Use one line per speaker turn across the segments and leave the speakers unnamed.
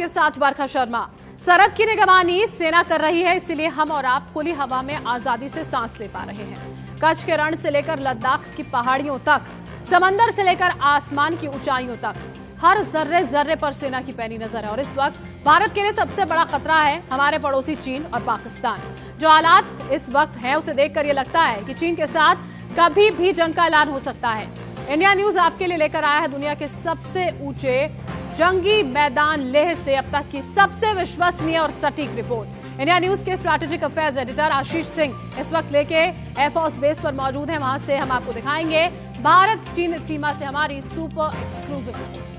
आपके साथ वर्षा शर्मा। सरहद की निगरानी सेना कर रही है, इसलिए हम और आप खुली हवा में आजादी से सांस ले पा रहे हैं। कच्छ के रण से लेकर लद्दाख की पहाड़ियों तक, समंदर से लेकर आसमान की ऊंचाइयों तक, हर जर्रे जर्रे पर सेना की पैनी नजर है। और इस वक्त भारत के लिए सबसे बड़ा खतरा है हमारे पड़ोसी चीन और पाकिस्तान। जो हालात इस वक्त हैं उसे देखकर ये लगता है कि चीन के साथ कभी भी जंग का ऐलान हो सकता है। इंडिया न्यूज आपके लिए लेकर आया है दुनिया के सबसे ऊंचे जंगी मैदान लेह से अब तक की सबसे विश्वसनीय और सटीक रिपोर्ट। इंडिया न्यूज के strategic affairs editor Ashish Singh इस वक्त लेके एयरफोर्स बेस पर मौजूद हैं। वहां से हम आपको दिखाएंगे भारत चीन सीमा से हमारी सुपर एक्सक्लूसिव रिपोर्ट।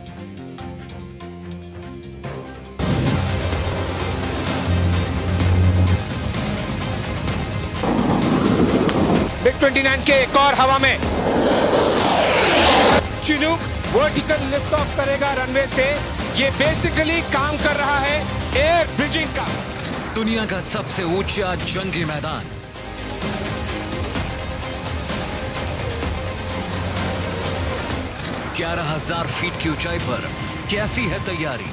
मिग 29 के एक और हवा में चिनूक वर्टिकल लिफ्ट ऑफ करेगा रनवे से। ये बेसिकली काम कर रहा है एयर ब्रिजिंग का।
दुनिया का सबसे ऊंचा जंगी मैदान, ग्यारह 11,000 फीट की ऊंचाई पर कैसी है तैयारी?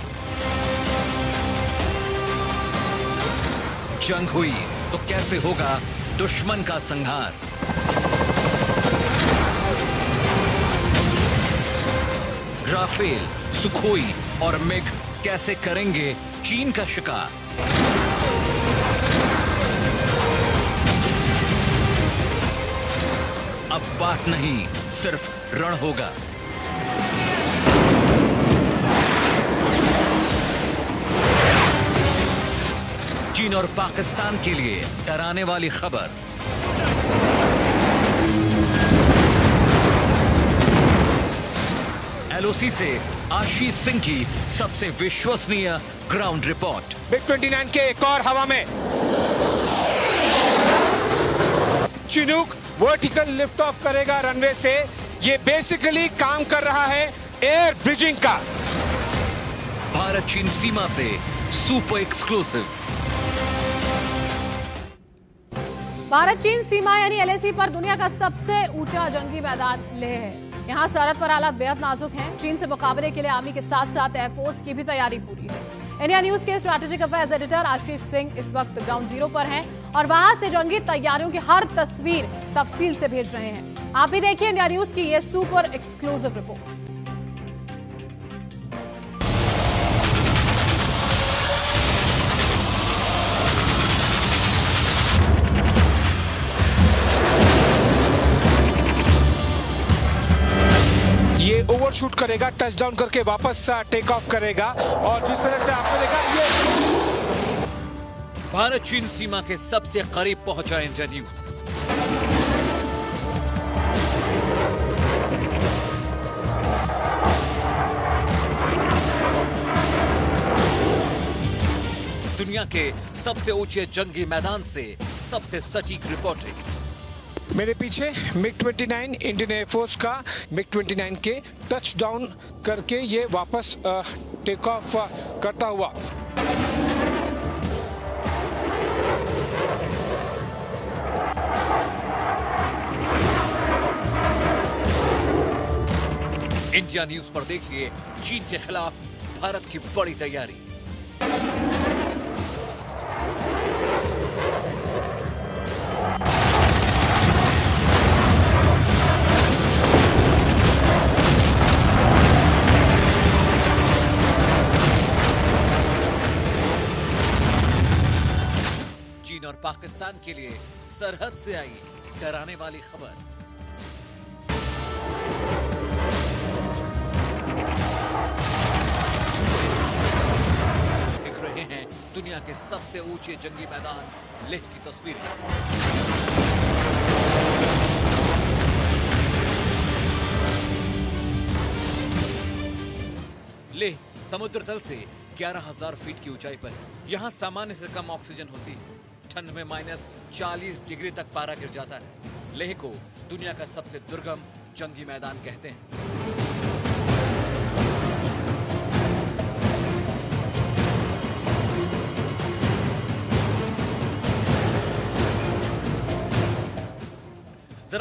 जंग हुई तो कैसे होगा दुश्मन का संहार? राफेल, सुखोई और मिग कैसे करेंगे चीन का शिकार? अब बात नहीं, सिर्फ रण होगा। चीन और पाकिस्तान के लिए डराने वाली खबर। एलओसी से आशीष सिंह की सबसे विश्वसनीय ग्राउंड रिपोर्ट।
मिग 29 के एक और हवा में चिनूक वर्टिकल लिफ्ट ऑफ करेगा रनवे से। ये बेसिकली काम कर रहा है एयर ब्रिजिंग का।
भारत चीन सीमा से सुपर एक्सक्लूसिव।
भारत चीन सीमा यानी एलएसी पर दुनिया का सबसे ऊंचा जंगी मैदान लेह है। यहाँ सरहद पर हालात बेहद नाजुक हैं। चीन से मुकाबले के लिए आर्मी के साथ साथ एयरफोर्स की भी तैयारी पूरी है। इंडिया न्यूज के strategic affairs editor Ashish Singh इस वक्त ग्राउंड जीरो पर हैं और वहां से जंगी तैयारियों की हर तस्वीर तफसील से भेज रहे हैं। आप भी देखिए इंडिया न्यूज की ये सुपर एक्सक्लूसिव रिपोर्ट।
ये ओवरशूट करेगा, टचडाउन करके वापस टेक ऑफ करेगा। और जिस तरह से आपने देखा ये
भारत चीन सीमा के सबसे करीब पहुंचा इंडिया न्यूज। दुनिया के सबसे ऊंचे जंगी मैदान से सबसे सटीक रिपोर्टिंग।
मेरे पीछे मिग 29 इंडियन एयरफोर्स का मिग 29 के टच डाउन करके ये वापस टेक ऑफ करता हुआ।
इंडिया न्यूज पर देखिए चीन के खिलाफ भारत की बड़ी तैयारी। चीन और पाकिस्तान के लिए सरहद से आई डराने वाली खबर। दिख रहे हैं दुनिया के सबसे ऊंचे जंगी मैदान लेह की तस्वीरें। लेह समुद्र तल से 11,000 फीट की ऊंचाई पर है। यहाँ सामान्य से कम ऑक्सीजन होती है। ठंड में -40 डिग्री तक पारा गिर जाता है। लेह को दुनिया का सबसे दुर्गम जंगी मैदान कहते हैं।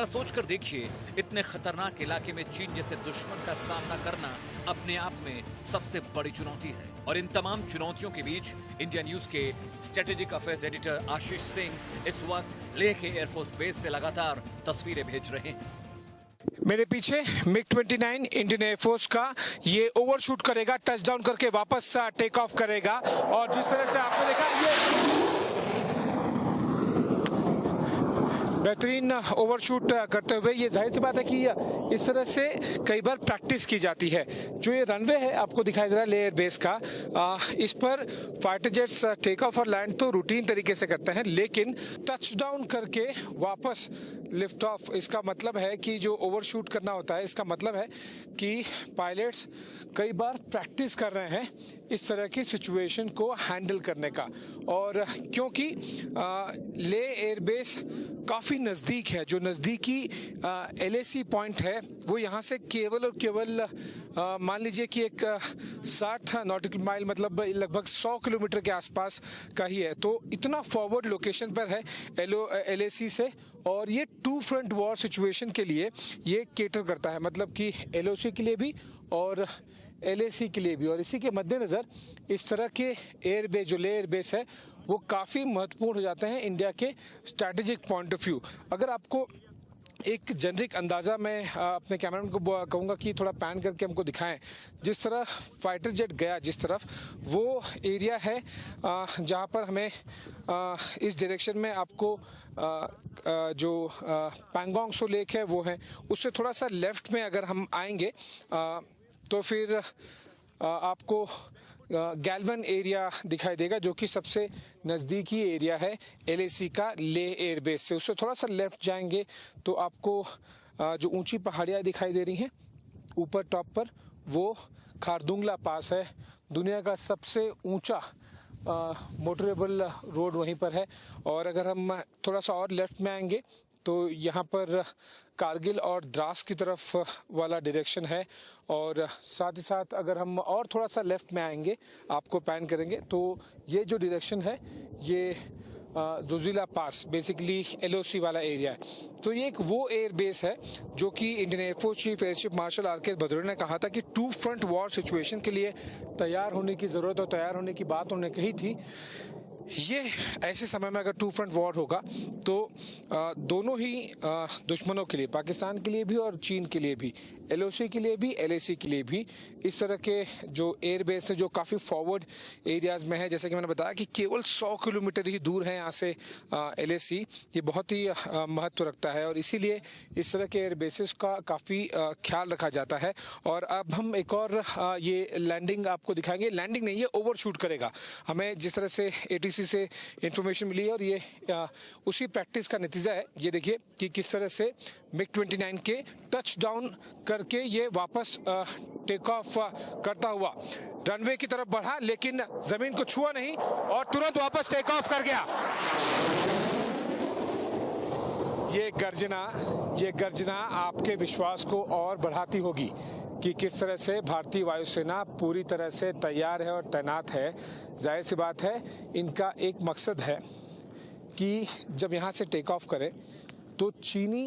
जरा सोच कर देखिए, इतने खतरनाक इलाके में चीन जैसे दुश्मन का सामना करना अपने आप में सबसे बड़ी चुनौती है। और इन तमाम चुनौतियों के बीच इंडिया न्यूज के strategic affairs editor Ashish Singh इस वक्त लेह के एयरफोर्स बेस से लगातार तस्वीरें भेज रहे हैं।
मेरे पीछे मिग-29 इंडियन एयरफोर्स का ये ओवरशूट करेगा, टचडाउन करके वापस टेक ऑफ करेगा। और जिस तरह से आपने देखा, ये बेहतरीन ओवरशूट करते हुए, ये जाहिर सी बात है कि इस तरह से कई बार प्रैक्टिस की जाती है। जो ये रनवे है आपको दिखाई दे रहा है लेह एयरबेस का, इस पर फाइटर जेट्स टेक ऑफ और लैंड तो रूटीन तरीके से करते हैं, लेकिन टचडाउन करके वापस लिफ्ट ऑफ, इसका मतलब है कि जो ओवरशूट करना होता है, इसका मतलब है कि पायलट्स कई बार प्रैक्टिस कर रहे हैं इस तरह की सिचुएशन को हैंडल करने का। और क्योंकि लेह एयरबेस काफ़ी नज़दीक है, जो नज़दीकी LAC पॉइंट है वो यहाँ से केवल और केवल मान लीजिए कि एक 60 नॉटिकल माइल, मतलब लगभग 100 किलोमीटर के आसपास का ही है। तो इतना फॉरवर्ड लोकेशन पर है LAC से, और ये टू फ्रंट वॉर सिचुएशन के लिए ये केटर करता है, मतलब कि LOC के लिए भी और LAC के लिए भी। और इसी के मद्देनज़र इस तरह के एयरबेस, जो लेह एयरबेस है, वो काफ़ी महत्वपूर्ण हो जाते हैं इंडिया के स्ट्रैटेजिक पॉइंट ऑफ व्यू। अगर आपको एक जेनरिक अंदाज़ा मैं अपने कैमरामैन को कहूँगा कि थोड़ा पैन करके हमको दिखाएं, जिस तरह फाइटर जेट गया जिस तरफ, वो एरिया है जहाँ पर हमें इस डायरेक्शन में आपको जो पैंगोंग सो लेक है वो है, उससे थोड़ा सा लेफ्ट में अगर हम आएंगे तो फिर आपको गैल्वन एरिया दिखाई देगा, जो कि सबसे नज़दीकी एरिया है LAC का लेह एयरबेस से। उससे थोड़ा सा लेफ्ट जाएंगे तो आपको जो ऊंची पहाड़ियाँ दिखाई दे रही हैं ऊपर टॉप पर, वो खारदुंगला पास है। दुनिया का सबसे ऊंचा मोटरेबल रोड वहीं पर है। और अगर हम थोड़ा सा और लेफ्ट में आएंगे तो यहाँ पर कारगिल और द्रास की तरफ वाला डायरेक्शन है। और साथ ही साथ अगर हम और थोड़ा सा लेफ्ट में आएंगे, आपको पैन करेंगे, तो ये जो डायरेक्शन है ये जोजिला पास, बेसिकली LOC वाला एरिया है। तो ये एक वो एयर बेस है जो कि Indian air force chief air chief martial RK Bhadauria ने कहा था कि टू फ्रंट वॉर सिचुएशन के लिए तैयार होने की ज़रूरत और तैयार होने की बात उन्होंने कही थी। ये ऐसे समय में अगर टू फ्रंट वॉर होगा तो दोनों ही दुश्मनों के लिए, पाकिस्तान के लिए भी और चीन के लिए भी, LOC के लिए भी, LAC के लिए भी, इस तरह के जो एयरबेस है जो काफ़ी फॉरवर्ड एरियाज़ में है, जैसे कि मैंने बताया कि केवल 100 किलोमीटर ही दूर है यहाँ से LAC, ये बहुत ही महत्व रखता है। और इसीलिए इस तरह के एयरबेसेस का काफ़ी ख्याल रखा जाता है। और अब हम एक और ये लैंडिंग आपको दिखाएंगे। लैंडिंग नहीं, ये ओवरशूट करेगा। हमें जिस तरह से ATC से इंफॉर्मेशन मिली है और ये उसी प्रैक्टिस का नतीजा है। ये देखिए कि किस तरह से मिग-29 के टच डाउन करके ये वापस टेक ऑफ करता हुआ रनवे की तरफ बढ़ा, लेकिन जमीन को छुआ नहीं और तुरंत वापस टेक ऑफ कर गया। ये गर्जना आपके विश्वास को और बढ़ाती होगी कि किस तरह से भारतीय वायुसेना पूरी तरह से तैयार है और तैनात है। जाहिर सी बात है, इनका एक मकसद है कि जब यहाँ से टेक ऑफ करें तो चीनी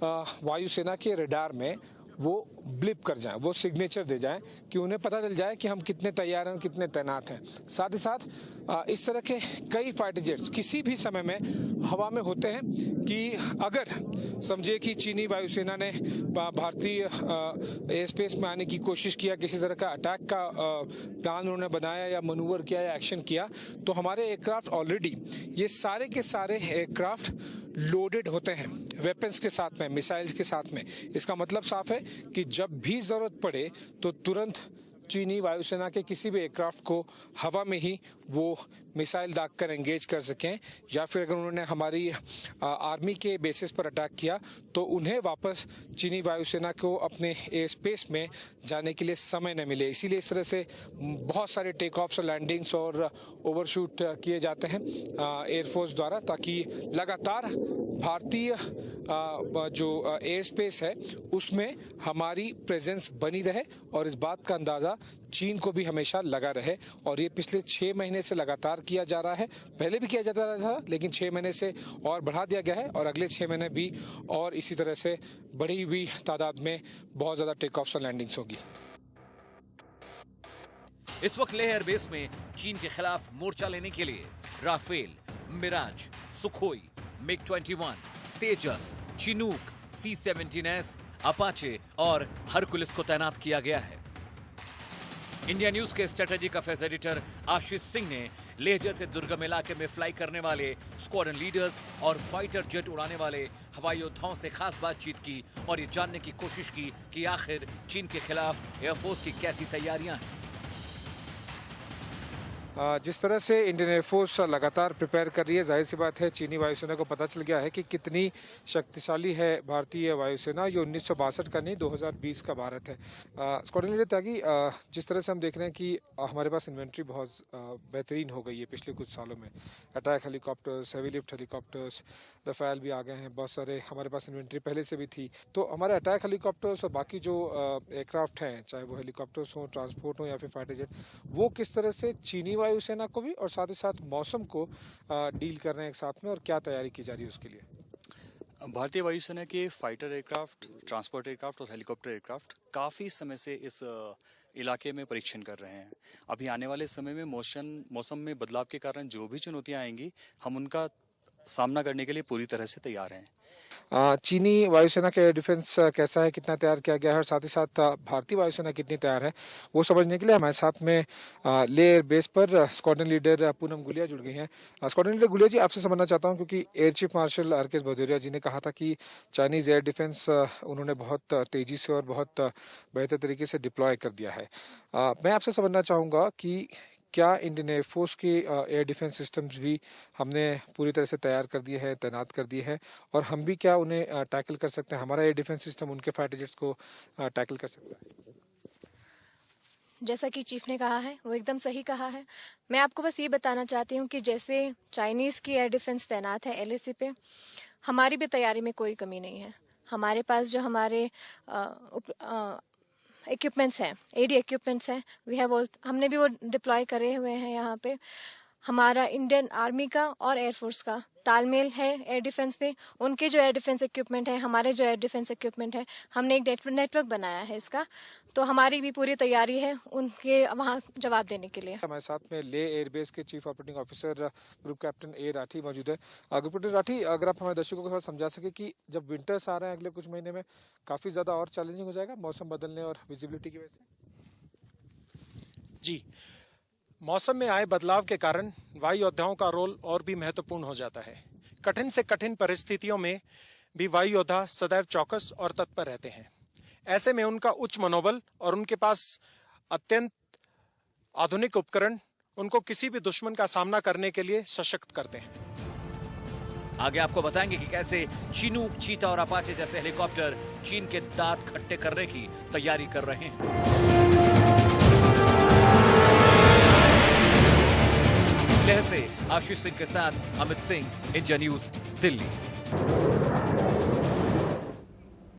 वायुसेना के रडार में वो ब्लिप कर जाएं, वो सिग्नेचर दे जाएं कि उन्हें पता चल जाए कि हम कितने तैयार हैं और कितने तैनात हैं। साथ ही साथ इस तरह के कई फाइटर जेट्स किसी भी समय में हवा में होते हैं कि अगर समझिए कि चीनी वायुसेना ने भारतीय एयर स्पेस में आने की कोशिश किया, किसी तरह का अटैक का प्लान उन्होंने बनाया या मनूवर किया या एक्शन किया, तो हमारे एयरक्राफ्ट ऑलरेडी, ये सारे के सारे एयरक्राफ्ट लोडेड होते हैं वेपन्स के साथ में, मिसाइल्स के साथ में। इसका मतलब साफ है कि जब भी जरूरत पड़े तो तुरंत चीनी वायुसेना के किसी भी एयरक्राफ्ट को हवा में ही वो मिसाइल दागकर एंगेज कर सकें, या फिर अगर उन्होंने हमारी आर्मी के बेसिस पर अटैक किया तो उन्हें वापस चीनी वायुसेना को अपने एयर स्पेस में जाने के लिए समय न मिले। इसीलिए इस तरह से बहुत सारे टेक ऑफ्स और लैंडिंग्स और ओवरशूट किए जाते हैं एयरफोर्स द्वारा, ताकि लगातार भारतीय जो एयर स्पेस है उसमें हमारी प्रेजेंस बनी रहे और इस बात का अंदाज़ा चीन को भी हमेशा लगा रहे। और ये पिछले 6 महीने से लगातार किया जा रहा है। पहले भी किया जाता रहा था, लेकिन 6 महीने से और बढ़ा दिया गया है और अगले 6 महीने भी और इसी तरह से बड़ी हुई तादाद में बहुत ज्यादा टेक ऑफ्स और लैंडिंग्स होगी।
इस वक्त लेह एयरबेस में चीन के खिलाफ मोर्चा लेने के लिए राफेल, मिराज, सुखोई, मिग-21, तेजस, चिनूक, C-17S, अपाचे और हरकुलिस को तैनात किया गया है। इंडिया न्यूज के strategic affairs editor Ashish Singh ने लेह जैसे दुर्गम इलाके में फ्लाई करने वाले स्क्वाड्रन लीडर्स और फाइटर जेट उड़ाने वाले हवाई योद्धाओं से खास बातचीत की और ये जानने की कोशिश की कि आखिर चीन के खिलाफ एयरफोर्स की कैसी तैयारियां हैं।
जिस तरह से इंडियन एयरफोर्स लगातार प्रिपेयर कर रही है, जाहिर सी बात है चीनी वायुसेना को पता चल गया है कि कितनी शक्तिशाली है भारतीय वायुसेना। ये 1962 का नहीं, 2020 का भारत है। स्क्वाड्रन लीडर त्यागी, जिस तरह से हम देख रहे हैं कि हमारे पास इन्वेंट्री बहुत बेहतरीन हो गई है पिछले कुछ सालों में। Attack helicopters, heavy lift helicopters, Rafale भी आ गए हैं, बहुत सारे हमारे पास इन्वेंट्री पहले से भी थी। तो हमारे अटैक हेलीकॉप्टर्स और बाकी जो एयरक्राफ्ट हैं, चाहे वो हेलीकॉप्टर्स हों, ट्रांसपोर्ट हो या फिर फाइटर जेट, वो किस तरह से चीनी वायुसेना को भी और साथ ही साथ मौसम को डील कर रहे हैं एक साथ में, और क्या तैयारी की जा रही है उसके लिए।
भारतीय वायुसेना के फाइटर एयरक्राफ्ट, ट्रांसपोर्ट एयरक्राफ्ट और हेलीकॉप्टर एयरक्राफ्ट काफ़ी समय से इस इलाके में परीक्षण कर रहे हैं। अभी आने वाले समय में मौसम में बदलाव के कारण जो भी चुनौतियां आएंगी, हम उनका सामना करने के लिए पूरी तरह से तैयार हैं।
चीनी वायुसेना का एयर डिफेंस कैसा है, कितना तैयार किया गया है, और साथ ही साथ भारतीय वायुसेना कितनी तैयार है, वो समझने के लिए हमारे साथ में ले एयर बेस पर स्क्वाड्रन लीडर पूनम गुलिया जुड़ गई हैं। स्क्वाड्रन लीडर गुलिया जी, आपसे समझना चाहता हूं, क्योंकि air chief marshal R K. Bhadauria ji ने कहा था कि चाइनीज एयर डिफेंस उन्होंने बहुत तेजी से और बहुत बेहतर तरीके से डिप्लॉय कर दिया है। मैं आपसे समझना चाहूंगा कि क्या इंडियन एयरफोर्स के एयर डिफेंस सिस्टम्स भी हमने पूरी तरह से तैयार कर दिए हैं, तैनात कर दिए हैं, और हम भी क्या उन्हें टैकल कर सकते हैं, हमारा एयर डिफेंस सिस्टम उनके फाइटर जेट्स को टैकल कर सकता है?
जैसा कि चीफ ने कहा है वो एकदम सही कहा है। मैं आपको बस ये बताना चाहती हूँ कि जैसे चाइनीज़ की एयर डिफेंस तैनात है LAC पे, हमारी भी तैयारी में कोई कमी नहीं है। हमारे पास जो हमारे इक्विपमेंट्स हैं, AD इक्विपमेंट्स हैं, हमने भी वो डिप्लॉय करे हुए हैं यहाँ पे। हमारा इंडियन आर्मी का और एयरफोर्स का तालमेल है एयर डिफेंस में। उनके जो एयर डिफेंस इक्विपमेंट है, हमारे जो एयर डिफेंस इक्विपमेंट है, हमने एक नेटवर्क बनाया है इसका। तो हमारी भी पूरी तैयारी है उनके वहाँ जवाब देने के लिए।
हमारे साथ में ले एयरबेस के chief operating officer group captain A. Rathi मौजूद है। ग्रुप कैप्टन राठी, अगर आप हमारे दर्शकों को थोड़ा समझा सके कि जब विंटर्स आ रहे हैं अगले कुछ महीने में, काफी ज्यादा और चैलेंजिंग हो जाएगा मौसम बदलने और विजिबिलिटी की वजह से।
जी, मौसम में आए बदलाव के कारण वायु योद्धाओं का रोल और भी महत्वपूर्ण हो जाता है। कठिन से कठिन परिस्थितियों में भी वायु योद्धा सदैव चौकस और तत्पर रहते हैं। ऐसे में उनका उच्च मनोबल और उनके पास अत्यंत आधुनिक उपकरण उनको किसी भी दुश्मन का सामना करने के लिए सशक्त करते हैं।
आगे आपको बताएंगे कि कैसे चिनूक, चीता और अपाचे जैसे हेलीकॉप्टर चीन के दांत खट्टे करने की तैयारी कर रहे हैं। लेह से आशीष सिंह के साथ अमित सिंह, इंडिया न्यूज, दिल्ली।